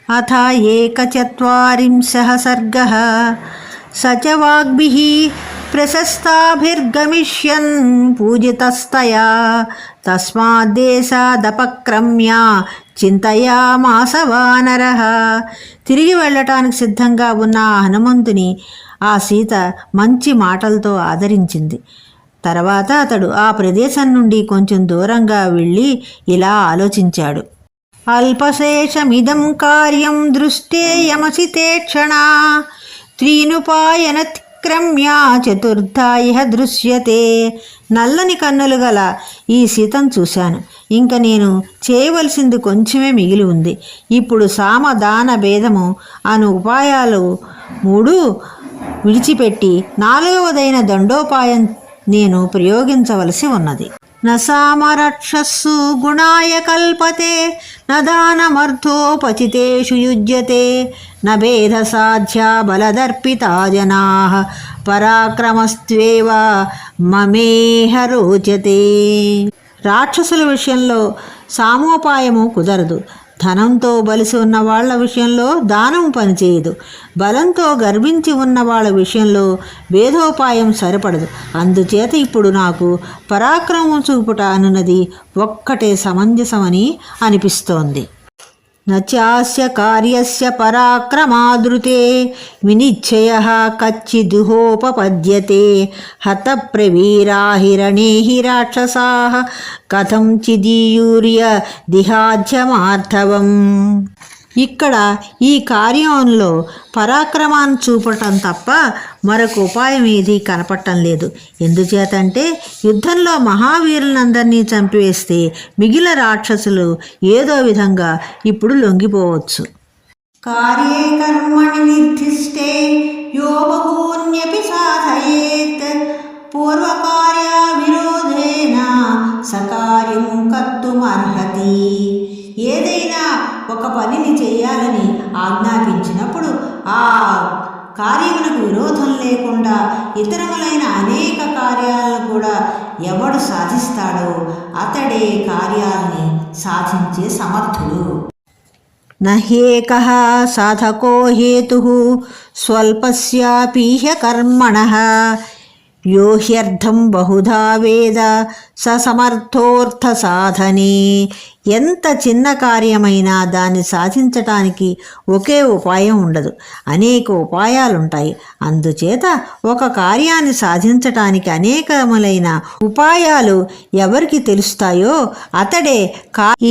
अथ एकचत्वारिंशः सर्गः। स च वाग्भिः प्रशस्ताभिर्गमिष्यन् पूजितस्तया तस्माद्देशादपक्रम्य చింతయామాస వానరః. తిరిగి వెళ్ళటానికి సిద్ధంగా ఉన్న హనుమంతుని ఆ సీత మంచి మాటలతో ఆదరించింది. తర్వాత అతడు ఆ ప్రదేశం నుండి కొంచెం దూరంగా వెళ్ళి ఇలా ఆలోచించాడు. అల్పశేషమిదం కార్యం దృష్టేయమసి తే క్షణా త్రీనుపాయనతిక్రమ్య చతుర్థా ఇహ దృశ్యతే. నల్లని కన్నులు గల ఈ సీతను చూశాను. ఇంక నేను చేయవలసింది కొంచెమే మిగిలి ఉంది. ఇప్పుడు సామ దాన భేదము అను ఉపాయాలు 3 విడిచిపెట్టి 4వదైన దండోపాయం నేను ప్రయోగించవలసి ఉన్నది. న సామరక్షస్సు గుణాయ కల్పతే న దానమర్థోపచితేషు యుజ్యతే న భేద సాధ్యా బలదర్పితా జనాః పరాక్రమస్త్వేవ మమేహ రోచతే. రాక్షసుల విషయంలో సామోపాయము కుదరదు. ధనంతో బలిసి ఉన్న వాళ్ళ విషయంలో దానం పనిచేయదు. బలంతో గర్వించి ఉన్న వాళ్ళ విషయంలో భేదోపాయం సరిపడదు. అందుచేత ఇప్పుడు నాకు పరాక్రమం చూపుట అనున్నది ఒక్కటే సమంజసమని అనిపిస్తోంది. నచాస్య కార్యస్య పరాక్రమాదృతే వినిశ్చయః కచ్చిదుహోపపద్యతే హత ప్రవీరా హిరణే హి రాక్షసాః కథం చిదీయూర్య దిహాధ్యమార్థవం. ఇక్కడ ఈ కార్యంలో పరాక్రమాన్ని చూపటం తప్ప మరొక ఉపాయం ఏది కనపడటం లేదు. ఎందుచేతంటే యుద్ధంలో మహావీరులందరినీ చంపివేస్తే మిగిలిన రాక్షసులు ఏదో విధంగా ఇప్పుడు లొంగిపోవచ్చు. కార్యే కర్మణి నిర్దిష్టే యో బహూన్యపి సాధయేత్ పూర్వకార్య విరోధేన సకార్యం కర్తుమర్హతి. ఏదైనా ఒక పనిని చేయాలని ఆజ్ఞాపించినప్పుడు ఆ కార్యమునకు విరోధం లేకుండా ఇతరములైన అనేక కార్యాలను కూడా ఎవడు సాధిస్తాడో అతడే కార్యాలని సాధించే సమర్థుడు. నహేకః సాధకో హేతుః స్వల్పస్యాపీహ కర్మణః యో హ్యర్థం బహుధా వేద స సమర్థోర్థ సాధనే. ఎంత చిన్న కార్యమైనా దాన్ని సాధించటానికి ఒకే ఉపాయం ఉండదు, అనేక ఉపాయాలుంటాయి. అందుచేత ఒక కార్యాన్ని సాధించటానికి అనేకములైన ఉపాయాలు ఎవరికి తెలుస్తాయో అతడే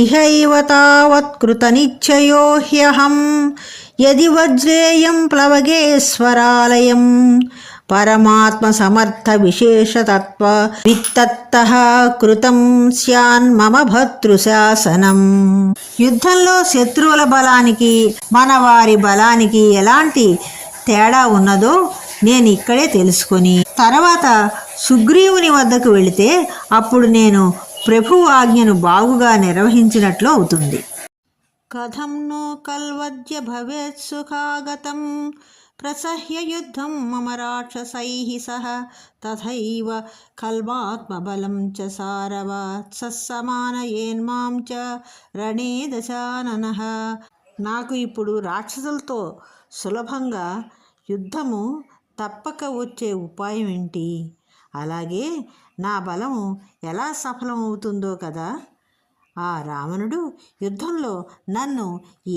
ఇహైవ తావత్ కృతనిశ్చయో హ్యహం యది వజ్రేయం ప్లవగేశ్వరాలయం పరమాత్మ సమర్థ విశేషతత్వ విత్తత్తః కృతం స్యాన్ మమ భర్తృశాసనం. యుద్ధంలో శత్రువుల బలానికి మన వారి బలానికి ఎలాంటి తేడా ఉన్నదో నేను ఇక్కడే తెలుసుకొని తర్వాత సుగ్రీవుని వద్దకు వెళితే అప్పుడు నేను ప్రభువు ఆజ్ఞను బాగుగా నిర్వహించినట్లు అవుతుంది. కథం నో కల్వజ్య భవేత్ సుఖాగతం ప్రసహ్య యుద్ధం మమ రాక్షసైః సహ తథైవ కల్మాత్మబలం చ సారవాత్ సమానయేన్మాం చ రణే దశాననః. నాకు ఇప్పుడు రాక్షసులతో సులభంగా యుద్ధము తప్పక వచ్చే ఉపాయం ఏంటి? అలాగే నా బలము ఎలా సఫలమవుతుందో కదా. ఆ రావణుడు యుద్ధంలో నన్ను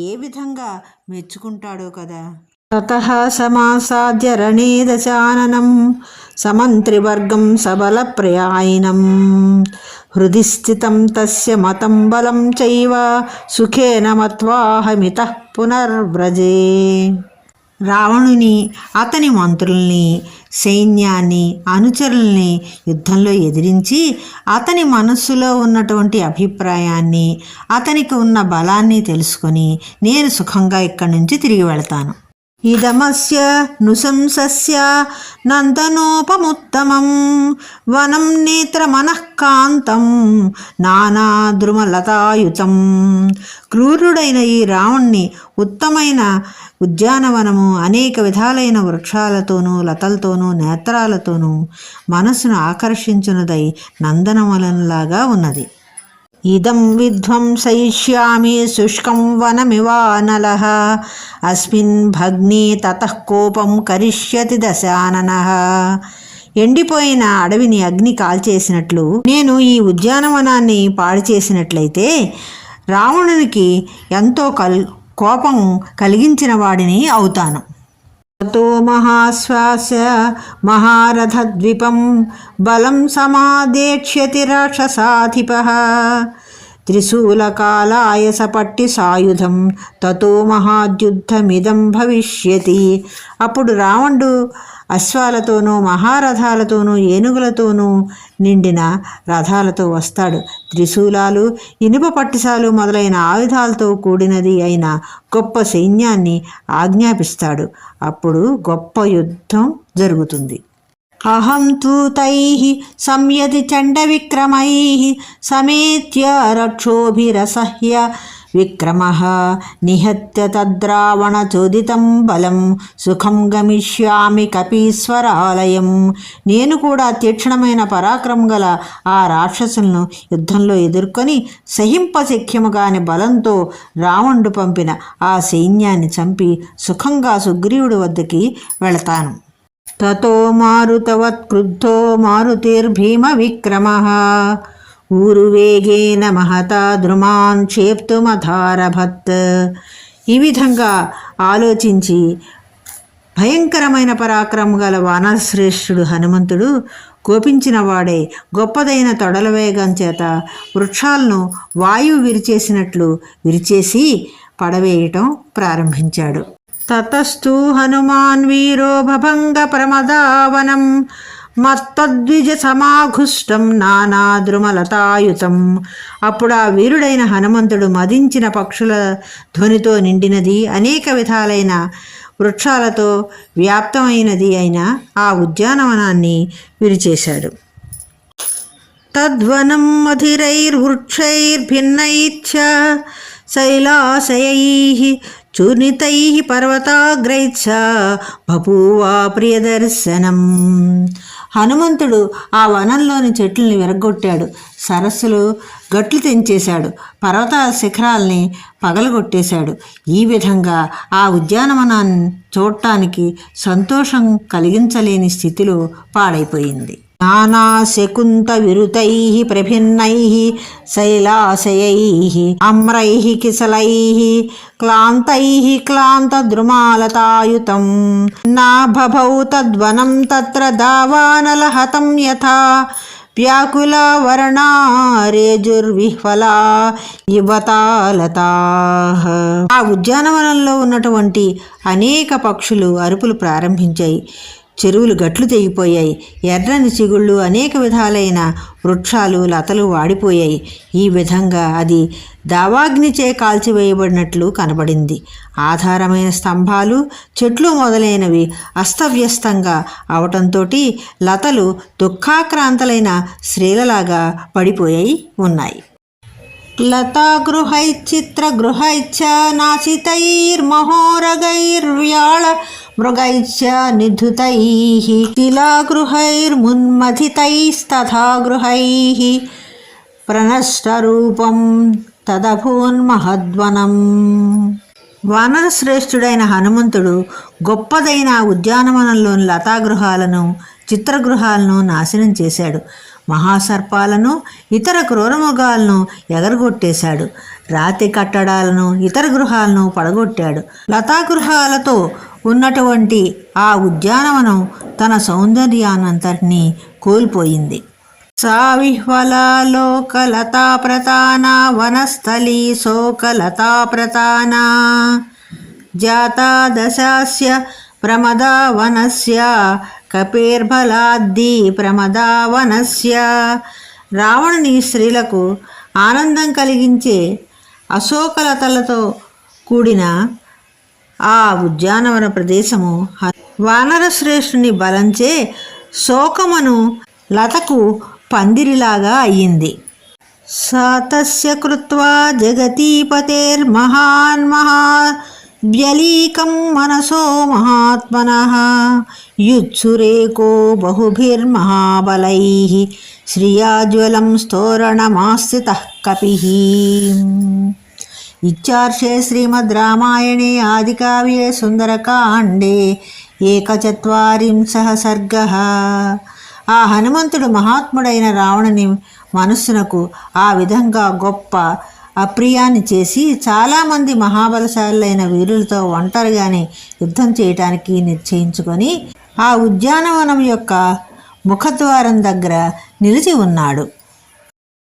ఏ విధంగా మెచ్చుకుంటాడో కదా. తతః సమాసాద్య రణే దశాననం సమంత్రివర్గం సబల ప్రయాయినం హృది స్థితం తస్య మతం బలం చైవ సుఖేన మత్వాహమితః పునర్వ్రజే. రావణుని అతని మంత్రుల్ని సైన్యాన్ని అనుచరుల్ని యుద్ధంలో ఎదిరించి అతని మనస్సులో ఉన్నటువంటి అభిప్రాయాన్ని అతనికి ఉన్న బలాన్ని తెలుసుకొని నేను సుఖంగా ఇక్కడి నుంచి తిరిగి వెళతాను. ఇదమస్య నుశంసస్య నందనోపముత్తమం వనం నేత్రమనఃకాంతం నానాద్రుమలతాయుతం. క్రూరుడైన ఈ రావణ్ణి ఉత్తమైన ఉద్యానవనము అనేక విధాలైన వృక్షాలతోనూ లతలతోనూ నేత్రాలతోనూ మనసును ఆకర్షించున్నదై నందనవనంలాగా ఉన్నది. ఇదం విధ్వంసయిష్యామి శుష్కం వనమివానలః అస్మిన్ భగ్నే తతః కోపం కరిష్యతి దశాననః. ఎండిపోయిన అడవిని అగ్ని కాల్చేసినట్లు నేను ఈ ఉద్యానవనాన్ని పాడు చేసినట్లయితే రావణునికి ఎంతో కోపం కలిగించిన వాడిని అవుతాను. తతో మహాశ్వాస మహారథద్విపం బలం సమాదేక్ష్యతి రాక్షసాధిపః త్రిశూలకాలాయస పట్టి సాయుధం తతో మహాద్యుద్ధమిదం భవిష్యతి. అప్పుడు రావణుడు అశ్వాలతోనూ మహారథాలతోనూ ఏనుగులతోనూ నిండిన రథాలతో వస్తాడు. త్రిశూలాలు ఇనుప పట్టిసాలు మొదలైన ఆయుధాలతో కూడినది అయిన గొప్ప సైన్యాన్ని ఆజ్ఞాపిస్తాడు. అప్పుడు గొప్ప యుద్ధం జరుగుతుంది. అహం తు తైః సంయతి చండ విక్రమైః సమేత్య రక్షోభిరసహ్య విక్రమః నిహత్య తద్రావణ చోదితం బలం సుఖం గమిష్యామి కపీశ్వరాలయం. నేను కూడా తీక్షణమైన పరాక్రమం గల ఆ రాక్షసులను యుద్ధంలో ఎదుర్కొని సహింపశక్యము కాని బలంతో రావణుడు పంపిన ఆ సైన్యాన్ని చంపి సుఖంగా సుగ్రీవుడి వద్దకి వెళతాను. తతో మారుతవత్ క్రుద్ధో మారుతిర్భీమ విక్రమః ఊరువేగేన మహతా ద్రుమాన్ క్షేప్తుమధారభత్. ఈ విధంగా ఆలోచించి భయంకరమైన పరాక్రమం గల వానరశ్రేష్ఠుడు హనుమంతుడు కోపించిన వాడే గొప్పదైన తొడల వేగం చేత వృక్షాలను వాయువు విరిచేసినట్లు విరిచేసి పడవేయటం ప్రారంభించాడు. తతస్తు హనుమాన్ వీరో భభంగ ప్రమదావనం మత్తద్విజ సమాఘుష్టం నానాద్రుమలతాయుతం. అప్పుడు ఆ వీరుడైన హనుమంతుడు మదించిన పక్షుల ధ్వనితో నిండినది అనేక విధాలైన వృక్షాలతో వ్యాప్తమైనది అయిన ఆ ఉద్యానవనాన్ని విరిచేశాడు. తద్వనం మధిరైర్వృక్షైర్భిన్నైశ్చ శైలాశయైః చూర్ణితైః పర్వతాగ్రైశ్చ బభూవా ప్రియదర్శనం. హనుమంతుడు ఆ వనంలోని చెట్లని విరగొట్టాడు, సరస్సులు గట్లు తెంచేశాడు, పర్వత శిఖరాల్ని పగలగొట్టేశాడు. ఈ విధంగా ఆ ఉద్యానవనాన్ని చూడటానికి సంతోషం కలిగించలేని స్థితిలో పాడైపోయింది. నానా శకుంత విరుతైః ప్రభిన్నైః శైలాశయైః అమ్రైః కిసలైః క్లాంతైః క్లాంతద్రుమాలతాయుతం నా బభౌ తద్వనం తత్ర దావానలహతం యథా వ్యాకుల వర్ణారేజుర్విహ్వలా యువతాలతాః. ఆ ఉద్యానవనంలో ఉన్నటువంటి అనేక పక్షులు అరుపులు ప్రారంభించాయి. చెరువులు గట్లు తెగిపోయాయి. ఎర్రని చిగుళ్ళు అనేక విధాలైన వృక్షాలు లతలు వాడిపోయాయి. ఈ విధంగా అది దావాగ్నిచే కాల్చివేయబడినట్లు కనబడింది. ఆధారమైన స్తంభాలు చెట్లు మొదలైనవి అస్తవ్యస్తంగా అవటంతో లతలు దుఃఖాక్రాంతలైన స్త్రీలలాగా పడిపోయాయి ఉన్నాయి. లతాగృహైశ్చిత్రగృహైశ్చ నాసితైర్మహోరగైర్వ్యాళ మృగైశ్చ నిధృతైః శిలాగృహైర్మున్మథితైస్తథా గృహైః ప్రనష్టరూపం తదభూన్మహద్వనం. వానరశ్రేష్ఠుడైన హనుమంతుడు గొప్పదైన ఉద్యానవనంలోని లతాగృహాలను చిత్రగృహాలను నాశనం చేశాడు. మహాసర్పాలను ఇతర క్రూరమృగాలను ఎగరగొట్టేశాడు. రాతి కట్టడాలను ఇతర గృహాలను పడగొట్టాడు. లతాగృహాలతో ఉన్నటువంటి ఆ ఉద్యానవనం తన సౌందర్యానంతటినీ కోల్పోయింది. సా విహ్వలాలోకలతా ప్రతానా వనస్థలీ శోకలతా ప్రతానా జాతా దశాస్య ప్రమదావనస్య కపేర్బలాద్ది ప్రమదావనస్య. రావణుని స్త్రీలకు ఆనందం కలిగించే అశోకలతలతో కూడిన ఆ ఉద్యానవన ప్రదేశము వానరశ్రేష్ఠుని బలంచే శోకమను లతకు పందిరిలాగా అయ్యింది. సాతస్య కృత్వా జగతీపతేర్మహాన్ మహాద్వ్యలీకం మనసో మహాత్మనః యుత్సురేకో బహుభిర్మహాబలైః శ్రియాజ్వలం స్తోరణమాశ్రితః కపిః. ఇత్యార్షే శ్రీమద్ రామాయణే ఆదికావ్యే సుందరకాండే ఏకచత్వారింశః సర్గః. ఆ హనుమంతుడు మహాత్ముడైన రావణుని మనస్సునకు ఆ విధంగా గొప్ప అప్రియాన్ని చేసి చాలామంది మహాబలశాలులైన వీరులతో ఒంటరిగానే యుద్ధం చేయటానికి నిశ్చయించుకొని ఆ ఉద్యానవనం యొక్క ముఖద్వారం దగ్గర నిలిచి ఉన్నాడు.